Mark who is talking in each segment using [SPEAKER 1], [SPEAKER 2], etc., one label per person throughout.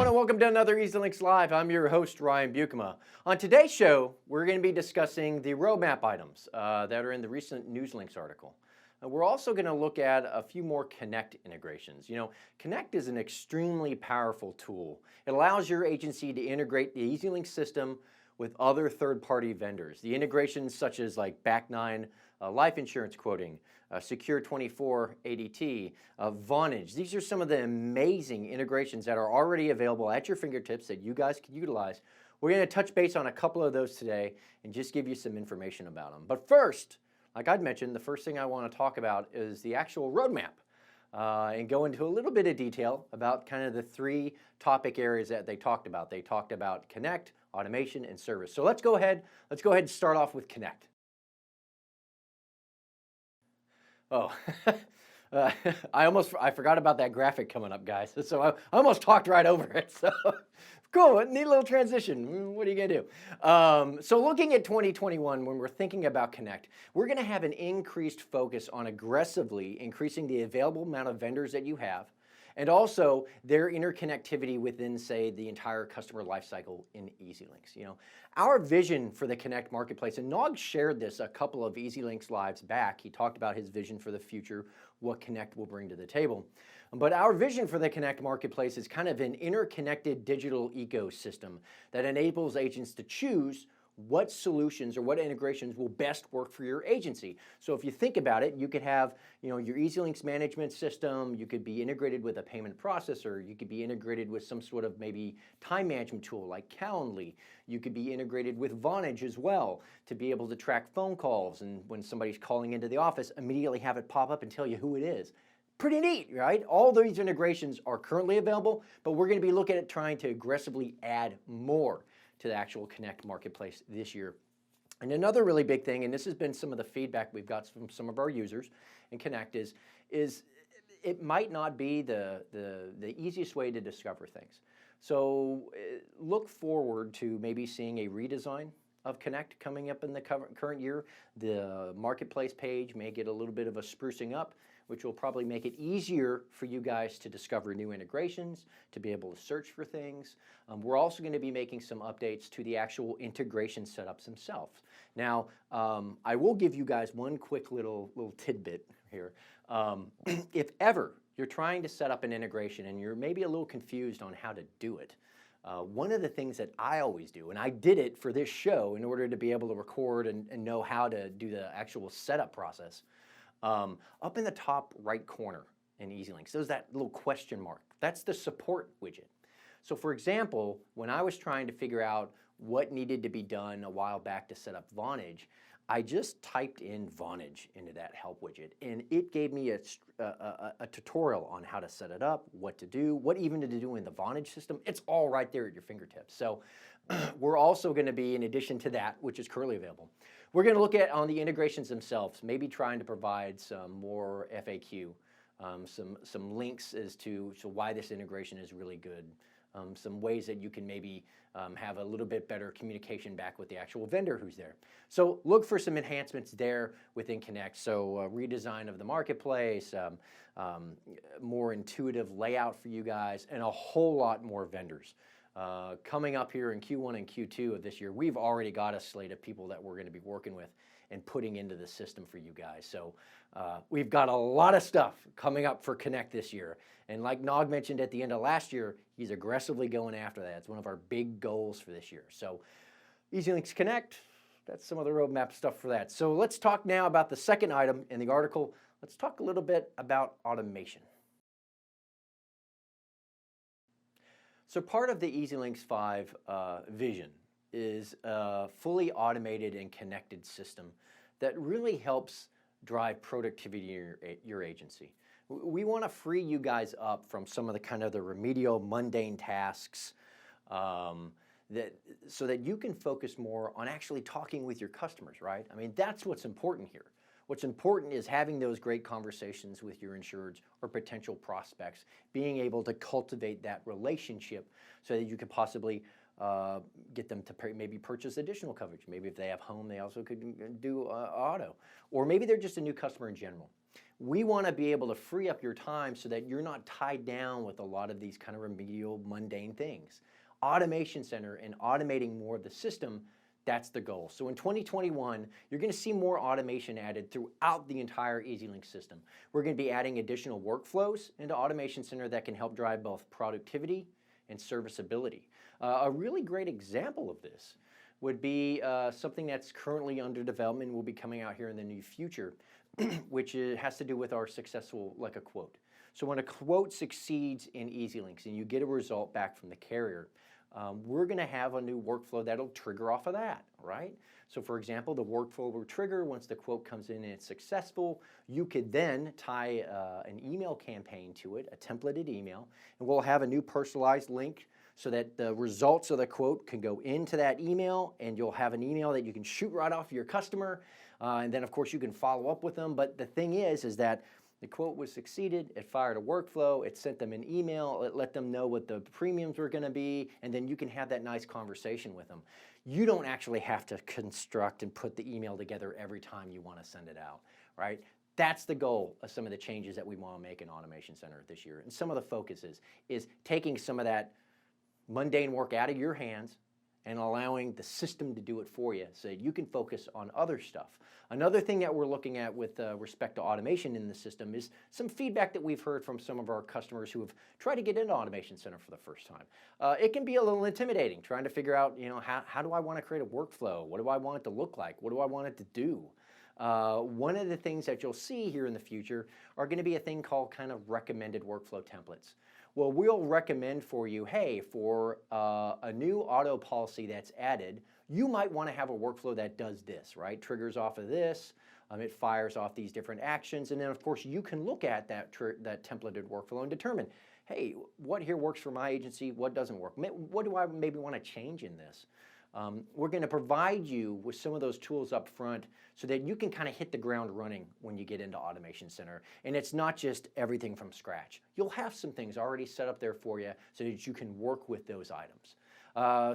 [SPEAKER 1] everyone, and welcome to another EZLynx Live. I'm your host, Ryan Bukema. On today's show, we're going to be discussing the roadmap items that are in the recent EZLynx article. We're also going to look at a few more Connect integrations. You know, Connect is an extremely powerful tool. It allows your agency to integrate the EZLynx system with other third-party vendors. The integrations such as like Back9 life insurance quoting, Secure24 ADT, Vonage. These are some of the amazing integrations that are already available at your fingertips that you guys can utilize. We're going to touch base on a couple of those today and just give you some information about them. But first, like I'd mentioned, the first thing I want to talk about is the actual roadmap and go into a little bit of detail about kind of the three topic areas that they talked about. They talked about Connect, automation, and service. So let's go ahead and start off with Connect. Oh, I forgot about that graphic coming up, guys. So I almost talked right over it. So cool, neat little transition. What are you gonna do? So looking at 2021, when we're thinking about Connect, we're gonna have an increased focus on aggressively increasing the available amount of vendors that you have, and also their interconnectivity within, say, the entire customer lifecycle in EZLynx. You know, our vision for the Connect marketplace, and Nog shared this a couple of EZLynx lives back. He talked about his vision for the future, what Connect will bring to the table. But our vision for the Connect marketplace is kind of an interconnected digital ecosystem that enables agents to choose what solutions or what integrations will best work for your agency. So if you think about it, you could have, you know, your EZLynx management system, you could be integrated with a payment processor, you could be integrated with some sort of maybe time management tool like Calendly, you could be integrated with Vonage as well to be able to track phone calls, and when somebody's calling into the office, immediately have it pop up and tell you who it is. Pretty neat, right? All these integrations are currently available, but we're going to be looking at trying to aggressively add more to the actual Connect marketplace this year. And another really big thing, and this has been some of the feedback we've got from some of our users in Connect, is it might not be the easiest way to discover things. So look forward to maybe seeing a redesign of Connect coming up in the current year. The marketplace page may get a little bit of a sprucing up, which will probably make it easier for you guys to discover new integrations, to be able to search for things. We're also going to be making some updates to the actual integration setups themselves. Now, I will give you guys one quick little tidbit here. If ever you're trying to set up an integration and you're maybe a little confused on how to do it, one of the things that I always do, and I did it for this show in order to be able to record and know how to do the actual setup process, up in the top right corner in EZLynx, there's that little question mark. That's the support widget. So for example, when I was trying to figure out what needed to be done a while back to set up Vonage, I just typed in Vonage into that help widget, and it gave me a tutorial on how to set it up, what to do, what even to do in the Vonage system. It's all right there at your fingertips. So we're also going to be, in addition to that, which is currently available, we're going to look at on the integrations themselves, maybe trying to provide some more FAQ, some links as to why this integration is really good, some ways that you can maybe have a little bit better communication back with the actual vendor who's there. So look for some enhancements there within Connect. So redesign of the marketplace, more intuitive layout for you guys, and a whole lot more vendors. Coming up here in Q1 and Q2 of this year, we've already got a slate of people that we're going to be working with and putting into the system for you guys. So we've got a lot of stuff coming up for Connect this year. And like Nog mentioned at the end of last year, he's aggressively going after that. It's one of our big goals for this year. So EZLynx Connect, that's some of the roadmap stuff for that. So let's talk now about the second item in the article. Let's talk a little bit about automation. So part of the EZLynx 5 vision is a fully automated and connected system that really helps drive productivity in your agency. We want to free you guys up from some of the kind of the remedial, mundane tasks so that you can focus more on actually talking with your customers, right? I mean, that's what's important here. What's important is having those great conversations with your insureds or potential prospects, being able to cultivate that relationship so that you could possibly get them to maybe purchase additional coverage. Maybe if they have home, they also could do auto. Or maybe they're just a new customer in general. We want to be able to free up your time so that you're not tied down with a lot of these kind of remedial, mundane things. Automation Center and automating more of the system, that's the goal. So in 2021, you're going to see more automation added throughout the entire EZLynx system. We're going to be adding additional workflows into Automation Center that can help drive both productivity and serviceability. A really great example of this would be something that's currently under development and will be coming out here in the near future, which has to do with our successful, like a quote. So when a quote succeeds in EZLynx and you get a result back from the carrier, we're going to have a new workflow that'll trigger off of that, right? So for example, the workflow will trigger once the quote comes in and it's successful. You could then tie an email campaign to it, a templated email, and we'll have a new personalized link so that the results of the quote can go into that email, and you'll have an email that you can shoot right off your customer, and then of course you can follow up with them. But the thing is that the quote was succeeded, it fired a workflow, it sent them an email, it let them know what the premiums were going to be, and then you can have that nice conversation with them. You don't actually have to construct and put the email together every time you want to send it out, right? That's the goal of some of the changes that we want to make in Automation Center this year. And some of the focus is taking some of that mundane work out of your hands and allowing the system to do it for you so that you can focus on other stuff. Another thing that we're looking at with respect to automation in the system is some feedback that we've heard from some of our customers who have tried to get into Automation Center for the first time. It can be a little intimidating trying to figure out, how do I want to create a workflow? What do I want it to look like? What do I want it to do? One of the things that you'll see here in the future are going to be a thing called kind of recommended workflow templates. Well, we'll recommend for you, hey, for a new auto policy that's added, you might want to have a workflow that does this, right? Triggers off of this, it fires off these different actions, and then of course you can look at that templated workflow and determine, hey, what here works for my agency, what doesn't work? What do I maybe want to change in this? We're going to provide you with some of those tools up front so that you can kind of hit the ground running when you get into Automation Center. And it's not just everything from scratch. You'll have some things already set up there for you so that you can work with those items.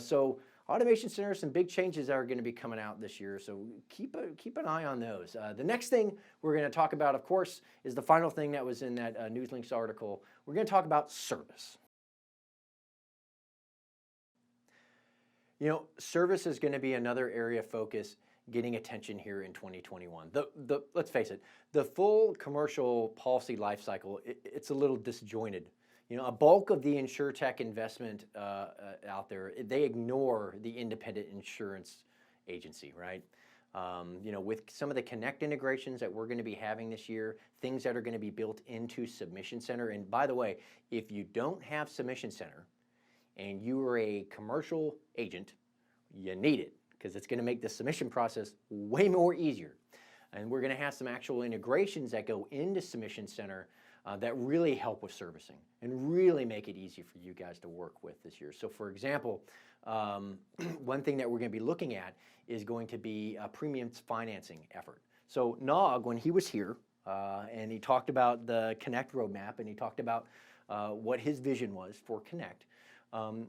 [SPEAKER 1] So Automation Center, some big changes that are going to be coming out this year, so keep an eye on those. The next thing we're going to talk about, of course, is the final thing that was in that EZLynx article. We're going to talk about service. Service is going to be another area of focus getting attention here in 2021. Let's face it, the full commercial policy lifecycle, it's a little disjointed. A bulk of the InsurTech investment out there, they ignore the independent insurance agency, right? With some of the Connect integrations that we're going to be having this year, things that are going to be built into Submission Center. And by the way, if you don't have Submission Center, and you are a commercial agent, you need it because it's going to make the submission process way more easier. And we're going to have some actual integrations that go into Submission Center that really help with servicing and really make it easy for you guys to work with this year. So for example, one thing that we're going to be looking at is going to be a premium financing effort. So Nog, when he was here and he talked about the Connect Roadmap and he talked about what his vision was for Connect,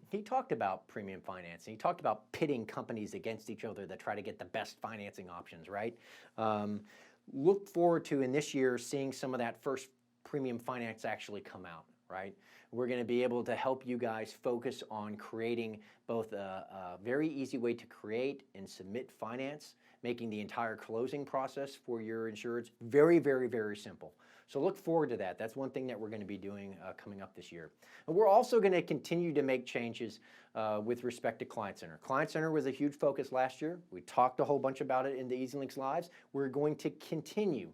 [SPEAKER 1] he talked about premium financing. He talked about pitting companies against each other that try to get the best financing options, right? Look forward to, in this year, seeing some of that first premium finance actually come out, right? We're going to be able to help you guys focus on creating both a very easy way to create and submit finance, making the entire closing process for your insureds very, very, very simple. So look forward to that. That's one thing that we're going to be doing coming up this year. And we're also going to continue to make changes with respect to Client Center. Client Center was a huge focus last year. We talked a whole bunch about it in the EZLynx Lives. We're going to continue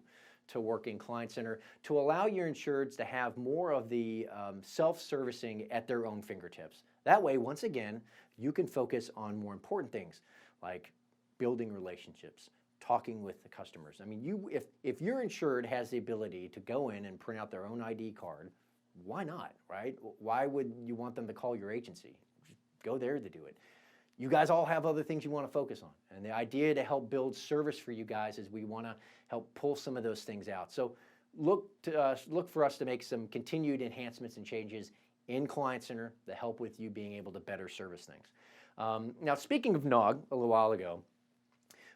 [SPEAKER 1] to work in Client Center to allow your insureds to have more of the self-servicing at their own fingertips. That way, once again, you can focus on more important things like building relationships, talking with the customers. I mean, if your insured has the ability to go in and print out their own ID card, why not, right? Why would you want them to call your agency? Just go there to do it. You guys all have other things you want to focus on. And the idea to help build service for you guys is we want to help pull some of those things out. So look for us to make some continued enhancements and changes in Client Center to help with you being able to better service things. Now, speaking of Nog, a little while ago,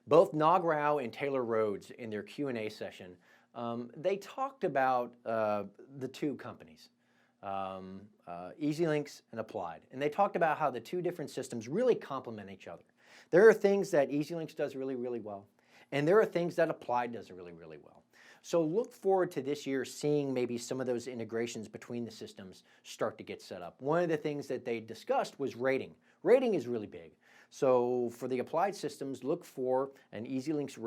[SPEAKER 1] both Nog Rao and Taylor Rhodes in their Q&A session they talked about the two companies, EZLynx and Applied. And they talked about how the two different systems really complement each other. There are things that EZLynx does really, really well, and there are things that Applied does really, really well. So look forward to this year seeing maybe some of those integrations between the systems start to get set up. One of the things that they discussed was rating. Rating is really big. So for the Applied systems, look for an EZLynx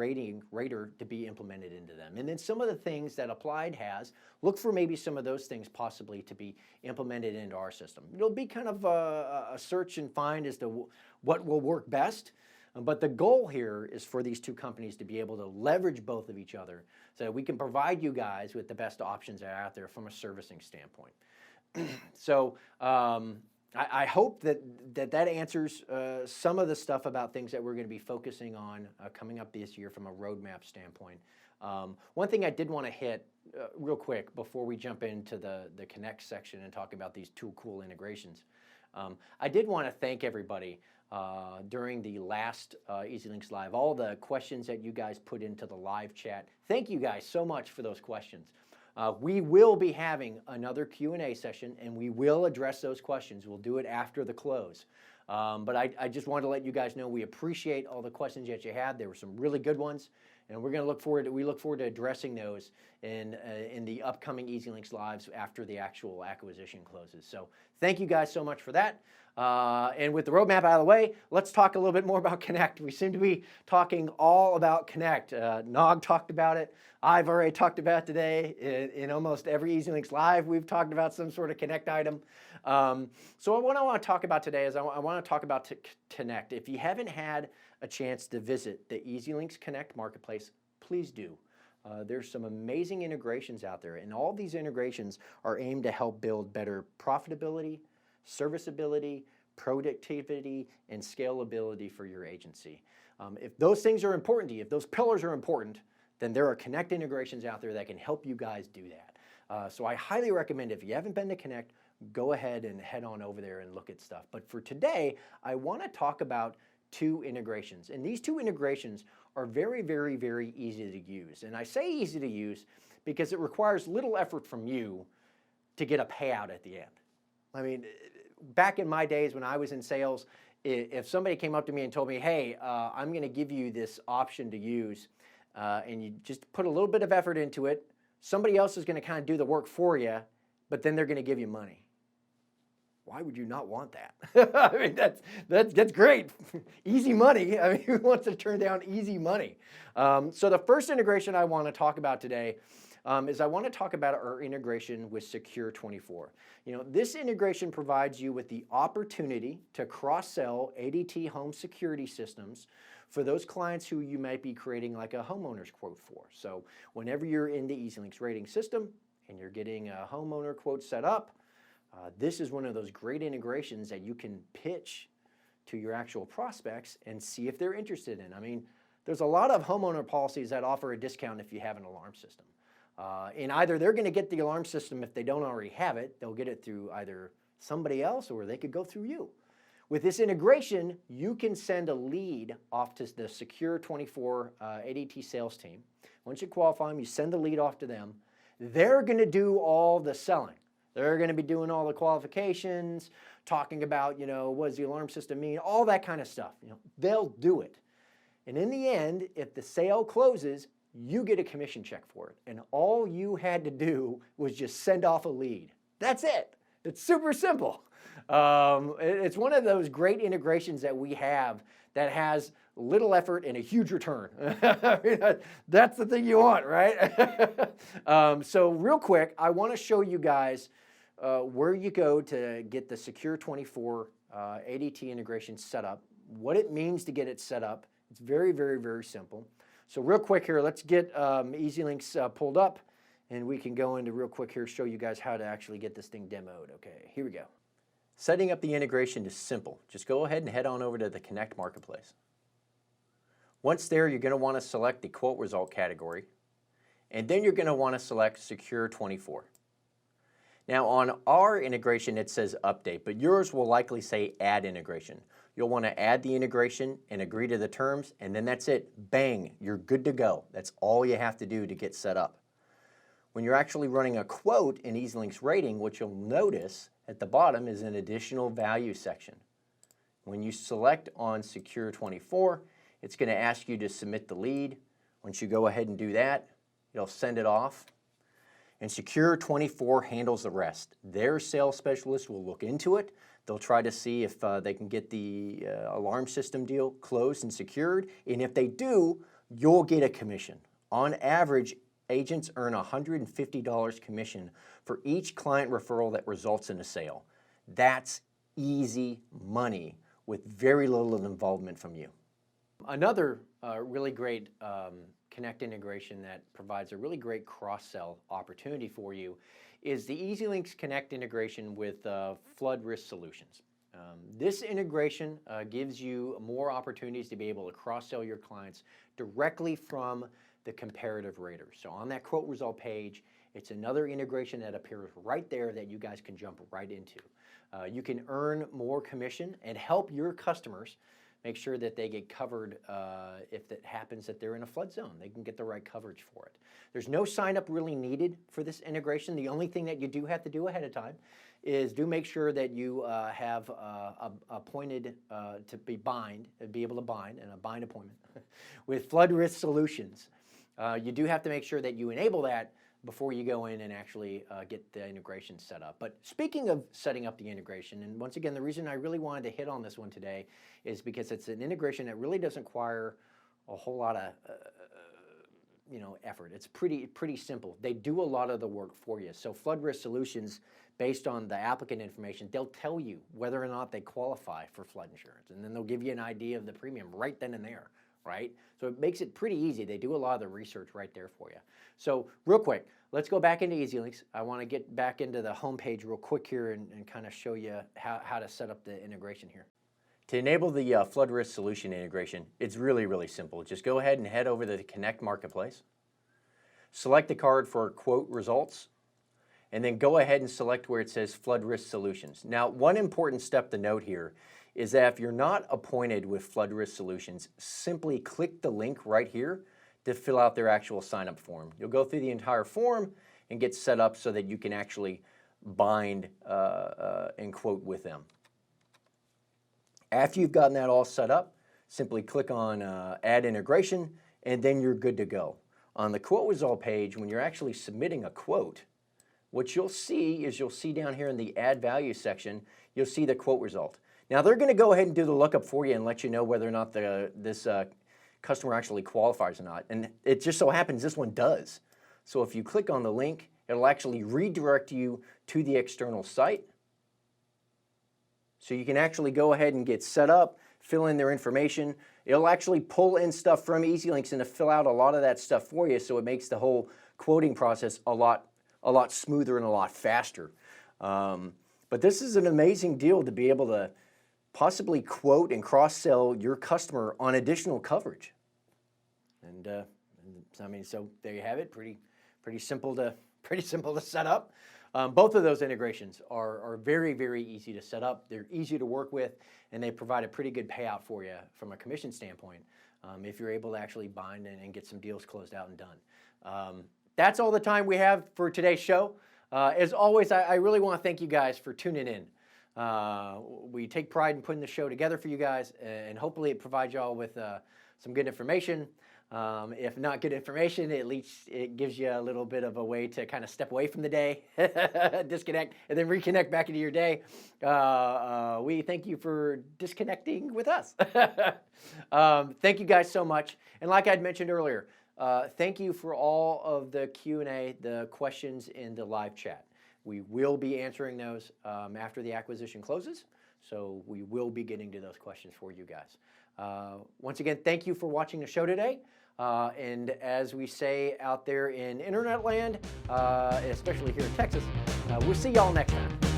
[SPEAKER 1] rater to be implemented into them. And then some of the things that Applied has, look for maybe some of those things possibly to be implemented into our system. It'll be kind of a search and find as to what will work best. But the goal here is for these two companies to be able to leverage both of each other so that we can provide you guys with the best options that are out there from a servicing standpoint. So I hope that answers some of the stuff about things that we're going to be focusing on coming up this year from a roadmap standpoint. One thing I did want to hit real quick before we jump into the Connect section and talk about these two cool integrations. I did want to thank everybody during the last EZLynx Live, all the questions that you guys put into the live chat. Thank you guys so much for those questions. We will be having another Q&A session, and we will address those questions. We'll do it after the close. But I just wanted to let you guys know we appreciate all the questions that you had. There were some really good ones, and we look forward to addressing those in the upcoming EZLynx Lives after the actual acquisition closes. So thank you guys so much for that. And with the roadmap out of the way, let's talk a little bit more about Connect. We seem to be talking all about Connect. Nog talked about it. I've already talked about it today. In almost every EZLynx Live, we've talked about some sort of Connect item. So what I want to talk about today is I want to talk about Connect. If you haven't had a chance to visit the EZLynx Connect marketplace, please do. There's some amazing integrations out there, and all these integrations are aimed to help build better profitability, serviceability, productivity, and scalability for your agency. If those things are important to you, if those pillars are important, then there are Connect integrations out there that can help you guys do that. So I highly recommend, if you haven't been to Connect, go ahead and head on over there and look at stuff. But for today, I want to talk about two integrations. And these two integrations are very, very, very easy to use. And I say easy to use because it requires little effort from you to get a payout at the end. I mean, back in my days when I was in sales, if somebody came up to me and told me, hey, I'm going to give you this option to use, and you just put a little bit of effort into it, somebody else is going to kind of do the work for you, but then they're going to give you money. Why would you not want that? I mean, that's great. Easy money. I mean, who wants to turn down easy money? So the first integration I want to talk about today is I want to talk about our integration with Secure24. You know, this integration provides you with the opportunity to cross-sell ADT home security systems for those clients who you might be creating like a homeowner's quote for. So whenever you're in the EZLynx rating system and you're getting a homeowner quote set up, this is one of those great integrations that you can pitch to your actual prospects and see if they're interested in. I mean, there's a lot of homeowner policies that offer a discount if you have an alarm system. And either they're going to get the alarm system if they don't already have it, they'll get it through either somebody else or they could go through you. With this integration, you can send a lead off to the Secure24 ADT sales team. Once you qualify them, you send the lead off to them. They're going to do all the selling. They're going to be doing all the qualifications, talking about, you know, what does the alarm system mean, all that kind of stuff. You know, they'll do it. And in the end, if the sale closes, you get a commission check for it. And all you had to do was just send off a lead. That's it. It's super simple. It's one of those great integrations that we have that has little effort and a huge return. I mean, that's the thing you want, right? So real quick, I want to show you guys where you go to get the Secure24 ADT integration set up, what it means to get it set up. It's very, very, very simple. So real quick here, let's get EZLynx pulled up, and we can go into real quick here, show you guys how to actually get this thing demoed. Okay, here we go. Setting up the integration is simple. Just go ahead and head on over to the Connect Marketplace. Once there, you're going to want to select the quote result category, and then you're going to want to select Secure24. Now on our integration, it says update, but yours will likely say add integration. You'll want to add the integration and agree to the terms, and then that's it. Bang, you're good to go. That's all you have to do to get set up. When you're actually running a quote in EZLynx Rating, what you'll notice at the bottom is an additional value section. When you select on Secure 24, it's going to ask you to submit the lead. Once you go ahead and do that, it'll send it off. And Secure 24 handles the rest. Their sales specialist will look into it. They'll try to see if they can get the alarm system deal closed and secured. And if they do, you'll get a commission. On average, agents earn $150 commission for each client referral that results in a sale. That's easy money with very little involvement from you. Another really great Connect integration that provides a really great cross-sell opportunity for you is the EZLynx Connect integration with flood risk solutions. This integration gives you more opportunities to be able to cross-sell your clients directly from the comparative raters. So on that quote result page, it's another integration that appears right there that you guys can jump right into. You can earn more commission and help your customers make sure that they get covered if it happens that they're in a flood zone. They can get the right coverage for it. There's no sign up really needed for this integration. The only thing that you do have to do ahead of time is do make sure that you have appointed to be able to bind, and a bind appointment with Flood Risk Solutions. You do have to make sure that you enable that before you go in and actually get the integration set up. But speaking of setting up the integration, and once again, the reason I really wanted to hit on this one today is because it's an integration that really doesn't require a whole lot of effort. It's pretty simple. They do a lot of the work for you. So Flood Risk Solutions, based on the applicant information, they'll tell you whether or not they qualify for flood insurance, and then they'll give you an idea of the premium right then and there. Right? So it makes it pretty easy. They do a lot of the research right there for you. So real quick, let's go back into EZLynx. I want to get back into the home page real quick here and kind of show you how to set up the integration here. To enable the flood risk solution integration, it's really simple. Just go ahead and head over to the Connect Marketplace, select the card for quote results, and then go ahead and select where it says Flood Risk Solutions. Now, one important step to note here is that if you're not appointed with Flood Risk Solutions, simply click the link right here to fill out their actual sign-up form. You'll go through the entire form and get set up so that you can actually bind and quote with them. After you've gotten that all set up, simply click on Add Integration, and then you're good to go. On the quote result page, when you're actually submitting a quote, what you'll see is down here in the Add Value section, you'll see the quote result. Now they're going to go ahead and do the lookup for you and let you know whether or not this customer actually qualifies or not. And it just so happens this one does. So if you click on the link, it'll actually redirect you to the external site. So you can actually go ahead and get set up, fill in their information. It'll actually pull in stuff from EZLynx and to fill out a lot of that stuff for you, so it makes the whole quoting process a lot smoother and a lot faster. But this is an amazing deal to be able to possibly quote and cross-sell your customer on additional coverage. And I mean, so there you have it. Pretty simple to set up. Both of those integrations are very easy to set up. They're easy to work with, and they provide a pretty good payout for you from a commission standpoint if you're able to actually bind and get some deals closed out and done. That's all the time we have for today's show. As always, I really want to thank you guys for tuning in. We take pride in putting the show together for you guys, and hopefully it provides y'all with some good information. If not good information, at least it gives you a little bit of a way to kind of step away from the day, disconnect, and then reconnect back into your day. We thank you for disconnecting with us. Thank you guys so much. And like I'd mentioned earlier, thank you for all of the Q&A, the questions in the live chat. We will be answering those after the acquisition closes, so we will be getting to those questions for you guys. Once again, thank you for watching the show today. And as we say out there in internet land, especially here in Texas, we'll see y'all next time.